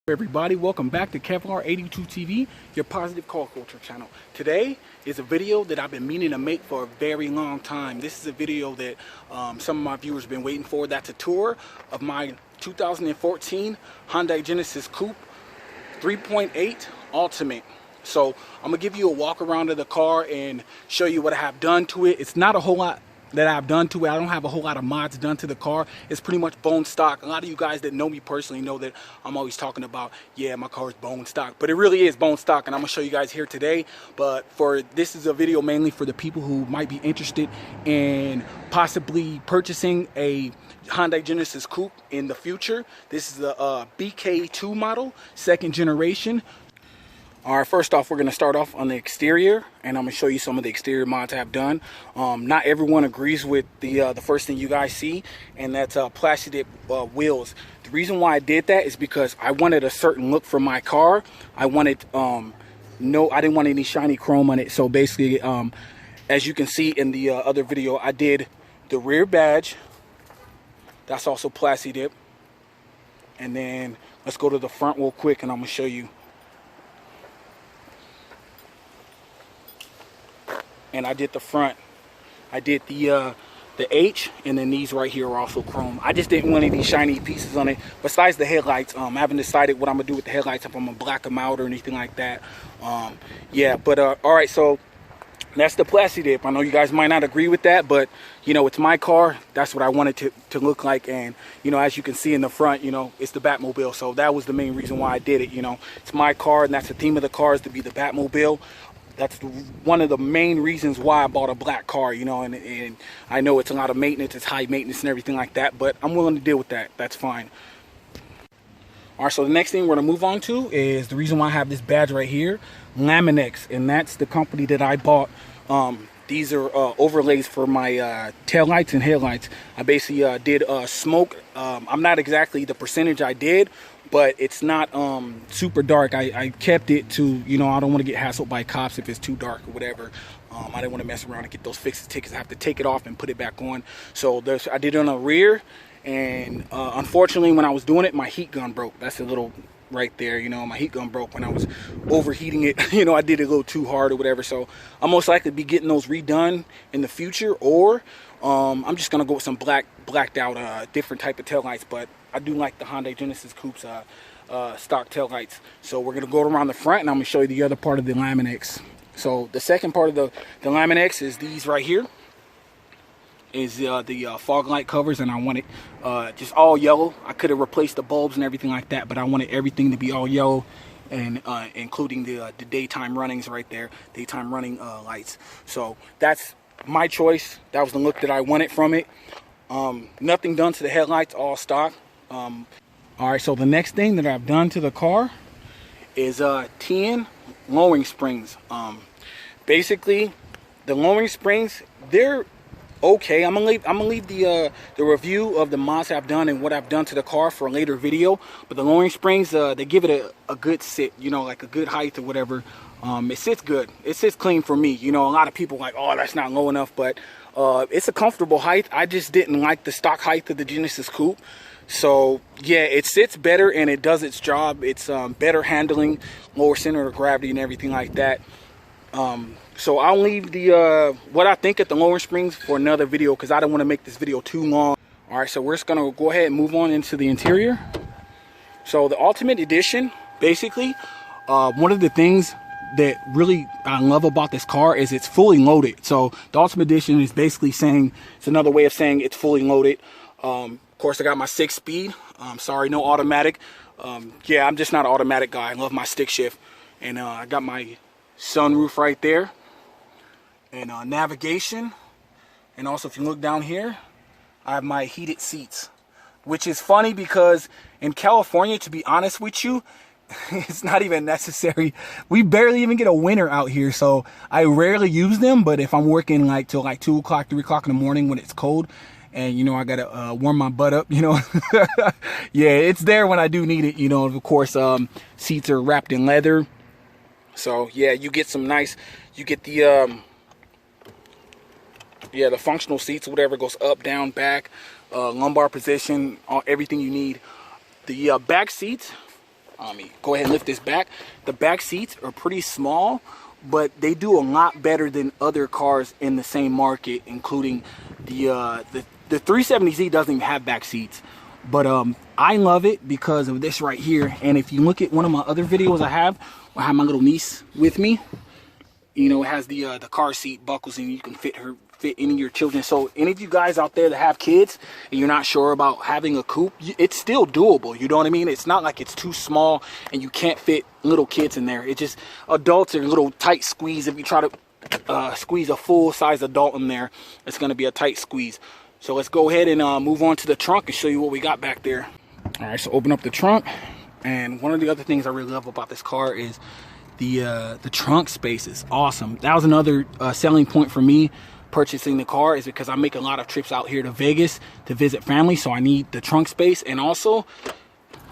Everybody, welcome back to Kevlar 82 TV, your positive car culture channel. Today is a video that I've been meaning to make for a very long time. This is a video that some of my viewers have been waiting for. That's a tour of my 2014 Hyundai Genesis Coupe 3.8 Ultimate. So I'm gonna give you a walk around of the car and show you what I have done to it. It's not a whole lot that I've done to it. I don't have a whole lot of mods done to the car. It's pretty much bone stock. A lot of you guys that know me personally know that I'm always talking about, yeah, my car is bone stock, but it really is bone stock, and I'm gonna show you guys here today. But this is a video mainly for the people who might be interested in possibly purchasing a Hyundai Genesis Coupe in the future. This is the BK2 model, second generation. All right, first off, we're going to start off on the exterior, and I'm going to show you some of the exterior mods I've done. Not everyone agrees with the first thing you guys see, and that's plastic wheels. The reason why I did that is because I wanted a certain look for my car. I wanted, I didn't want any shiny chrome on it. So basically, as you can see in the other video, I did the rear badge. That's also Plasti dip. And then let's go to the front real quick, and I'm going to show you. And I did the front. I did the H, and then these right here are also chrome. I just didn't want any shiny pieces on it. Besides the headlights, I haven't decided what I'm gonna do with the headlights, if I'm gonna black them out or anything like that. Yeah, but all right, so that's the Plasti dip. I know you guys might not agree with that, but you know, it's my car. That's what I wanted to look like. And you know, as you can see in the front, you know, it's the Batmobile. So that was the main reason why I did it. You know, it's my car, and that's the theme of the car, is to be the Batmobile. That's one of the main reasons why I bought a black car, you know, and I know it's a lot of maintenance, it's high maintenance and everything like that, but I'm willing to deal with that. That's fine. All right, so the next thing we're gonna move on to is the reason why I have this badge right here, Laminex, and that's the company that I bought. These are overlays for my taillights and headlights. I basically did smoke. I'm not exactly the percentage I did, but it's not super dark. I kept it to, you know, I don't want to get hassled by cops if it's too dark or whatever. I didn't want to mess around and get those fixes tickets. I have to take it off and put it back on. So I did it on the rear, and unfortunately when I was doing it, my heat gun broke. That's a little right there, you know, my heat gun broke when I was overheating it. You know, I did it a little too hard or whatever. So I'm most likely to be getting those redone in the future, or I'm just gonna go with some blacked out different type of taillights. But I do like the Hyundai Genesis Coupe's stock taillights. So we're gonna go around the front, and I'm gonna show you the other part of the Laminex. So the second part of the Laminex is these right here. Is the fog light covers, and I want it just all yellow. I could have replaced the bulbs and everything like that, but I wanted everything to be all yellow, and including the daytime runnings right there, daytime running lights. So that's my choice. That was the look that I wanted from it. Nothing done to the headlights, all stock. All right, so the next thing that I've done to the car is 10 lowering springs. Basically, the lowering springs, they're okay. I'm gonna leave the review of the mods I've done and what I've done to the car for a later video. But the lowering springs, they give it a good sit, you know, like a good height or whatever. It sits good. It sits clean for me. You know, a lot of people are like, oh, that's not low enough, but it's a comfortable height. I just didn't like the stock height of the Genesis Coupe. So yeah, it sits better and it does its job. It's better handling, lower center of gravity and everything like that. So I'll leave the what I think at the lower springs for another video, because I don't want to make this video too long. All right, so we're just gonna go ahead and move on into the interior. So the Ultimate Edition, basically, one of the things that really I love about this car is it's fully loaded. So the Ultimate Edition is basically saying, it's another way of saying it's fully loaded. Of course, I got my 6-speed. Sorry, no automatic. Yeah, I'm just not an automatic guy. I love my stick shift. And I got my sunroof right there. And navigation. And also, if you look down here, I have my heated seats. Which is funny because in California, to be honest with you, it's not even necessary. We barely even get a winter out here, so I rarely use them. But if I'm working like till like 2 o'clock, 3 o'clock in the morning when it's cold, and you know, I gotta warm my butt up, you know. Yeah, it's there when I do need it, you know. Of course, seats are wrapped in leather, so yeah, you get some nice, you get the yeah, the functional seats, whatever, goes up, down, back, lumbar position, everything you need. The back seats Let me go ahead and lift this back. The back seats are pretty small, but they do a lot better than other cars in the same market, including the 370Z doesn't even have back seats. But I love it because of this right here. And if you look at one of my other videos I have my little niece with me, you know, it has the car seat buckles, and you can fit any of your children. So any of you guys out there that have kids and you're not sure about having a coupe, it's still doable. You know what I mean? It's not like it's too small and you can't fit little kids in there. It's just adults are a little tight squeeze. If you try to squeeze a full-size adult in there, it's going to be a tight squeeze. So let's go ahead and move on to the trunk and show you what we got back there. All right, so open up the trunk. And one of the other things I really love about this car is the trunk space is awesome. That was another selling point for me purchasing the car, is because I make a lot of trips out here to Vegas to visit family, so I need the trunk space. And also,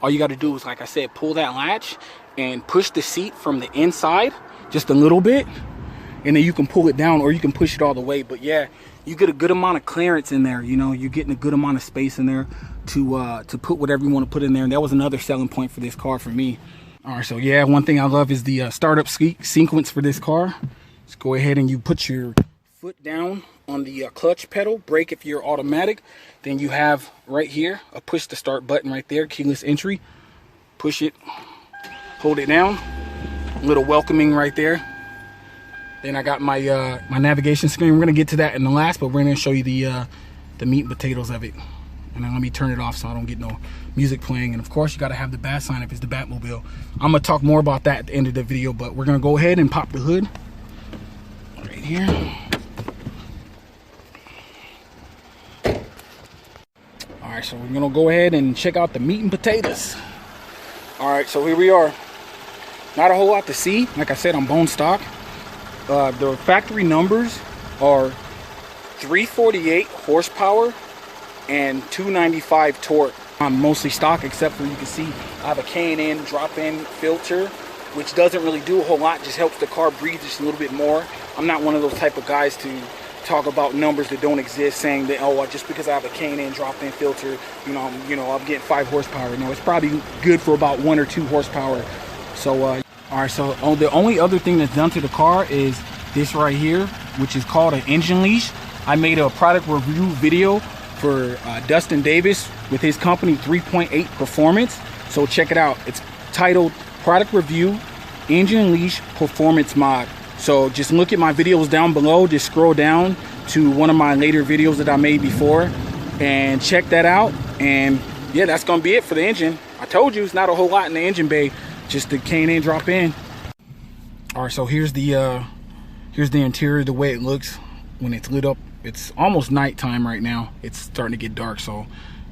all you got to do is, like I said, pull that latch and push the seat from the inside just a little bit, and then you can pull it down, or you can push it all the way. But yeah, you get a good amount of clearance in there. You know, you're getting a good amount of space in there to put whatever you want to put in there. And that was another selling point for this car for me. All right, so yeah, one thing I love is the startup sequence for this car. Just go ahead and you put your foot down on the clutch pedal, brake if you're automatic. Then you have right here a push to start button right there, keyless entry. Push it, hold it down, a little welcoming right there. Then I got my my navigation screen. We're gonna get to that in the last, but we're gonna show you the meat and potatoes of it. And then let me turn it off so I don't get no music playing. And of course, you gotta have the bat sign if it's the Batmobile. I'm gonna talk more about that at the end of the video, but we're gonna go ahead and pop the hood right here. All right, so we're gonna go ahead and check out the meat and potatoes. All right, so here we are. Not a whole lot to see. Like I said, I'm bone stock. The factory numbers are 348 horsepower and 295 torque. I'm mostly stock, except for, you can see I have a K&N drop-in filter, which doesn't really do a whole lot, just helps the car breathe just a little bit more. I'm not one of those type of guys to talk about numbers that don't exist, saying that, oh, just because I have a K&N drop-in filter, you know, I'm getting 5 horsepower. No, it's probably good for about 1 or 2 horsepower. So all right, so the only other thing that's done to the car is this right here, which is called an engine leash. I made a product review video for Dustin Davis with his company 3.8 Performance. So check it out. It's titled Product Review Engine Leash Performance Mod. So just look at my videos down below. Just scroll down to one of my later videos that I made before and check that out. And yeah, that's gonna be it for the engine. I told you it's not a whole lot in the engine bay, just the K&N drop in. All right, so here's the interior, the way it looks when it's lit up. It's almost nighttime right now. It's starting to get dark, so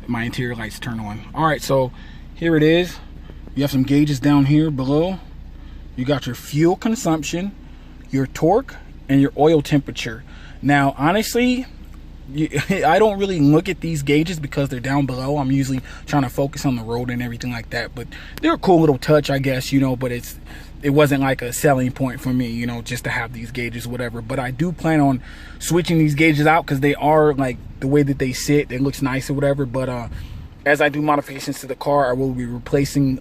my interior lights turn on. All right, so here it is. You have some gauges down here below. You got your fuel consumption, your torque, and your oil temperature. Now, honestly, I don't really look at these gauges because they're down below. I'm usually trying to focus on the road and everything like that. But they're a cool little touch, I guess, you know, but it wasn't like a selling point for me, you know, just to have these gauges, whatever. But I do plan on switching these gauges out because they are, like, the way that they sit, it looks nice or whatever. But as I do modifications to the car, I will be replacing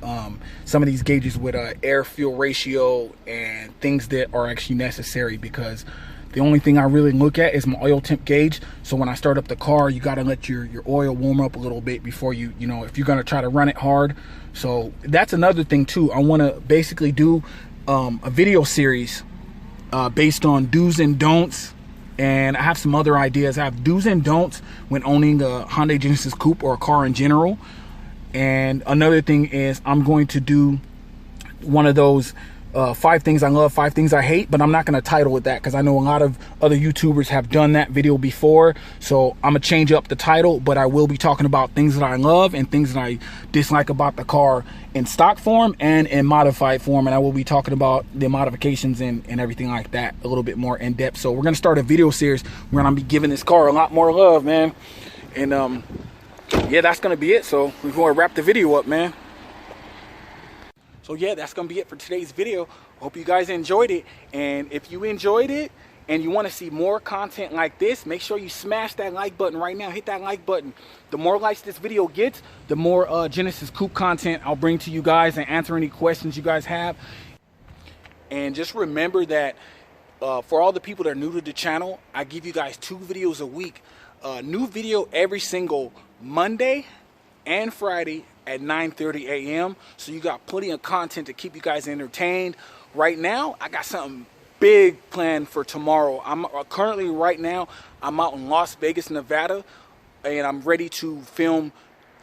some of these gauges with air fuel ratio and things that are actually necessary, because the only thing I really look at is my oil temp gauge. So when I start up the car, you got to let your oil warm up a little bit before you know, if you're going to try to run it hard. So that's another thing too. I want to basically do a video series based on do's and don'ts. And I have some other ideas. I have do's and don'ts when owning a Hyundai Genesis Coupe or a car in general. And another thing is I'm going to do one of those 5 things I love, 5 things I hate, but I'm not going to title it that because I know a lot of other YouTubers have done that video before. So I'm going to change up the title, but I will be talking about things that I love and things that I dislike about the car in stock form and in modified form. And I will be talking about the modifications and everything like that a little bit more in depth. So we're going to start a video series where I'm going to be giving this car a lot more love, man. And yeah, that's going to be it. So we're going to wrap the video up, man. So yeah, that's gonna be it for today's video. Hope you guys enjoyed it, and if you enjoyed it and you want to see more content like this, make sure you smash that like button right now. Hit that like button. The more likes this video gets, the more Genesis Coupe content I'll bring to you guys and answer any questions you guys have. And just remember that for all the people that are new to the channel, I give you guys 2 videos a week. New video every single Monday and Friday at 9:30 a.m. So you got plenty of content to keep you guys entertained. Right now, I got something big planned for tomorrow. I'm currently right now, I'm out in Las Vegas, Nevada, and I'm ready to film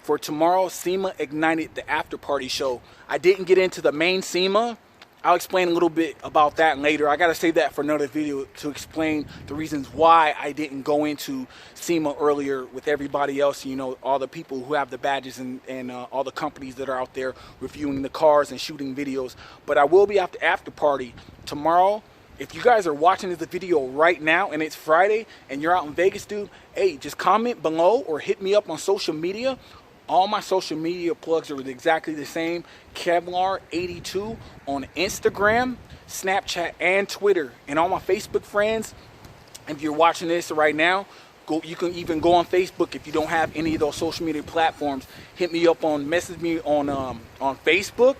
for tomorrow. SEMA Ignited, the after party show. I didn't get into the main SEMA. I'll explain a little bit about that later. I gotta save that for another video to explain the reasons why I didn't go into SEMA earlier with everybody else, you know, all the people who have the badges and all the companies that are out there reviewing the cars and shooting videos. But I will be at the after party tomorrow. If you guys are watching this video right now and it's Friday and you're out in Vegas, dude, hey, just comment below or hit me up on social media. All my social media plugs are exactly the same. Kevlar82 on Instagram, Snapchat, and Twitter. And all my Facebook friends, if you're watching this right now, you can even go on Facebook if you don't have any of those social media platforms. Hit me up message me on Facebook,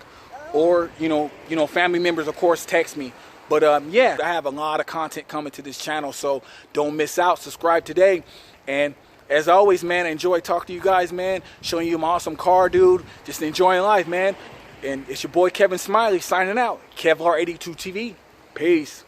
or you know, family members, of course, text me. But yeah, I have a lot of content coming to this channel, so don't miss out. Subscribe today. And as always, man, I enjoy talking to you guys, man. Showing you my awesome car, dude. Just enjoying life, man. And it's your boy Kevin Smiley signing out. Kevlar82 TV. Peace.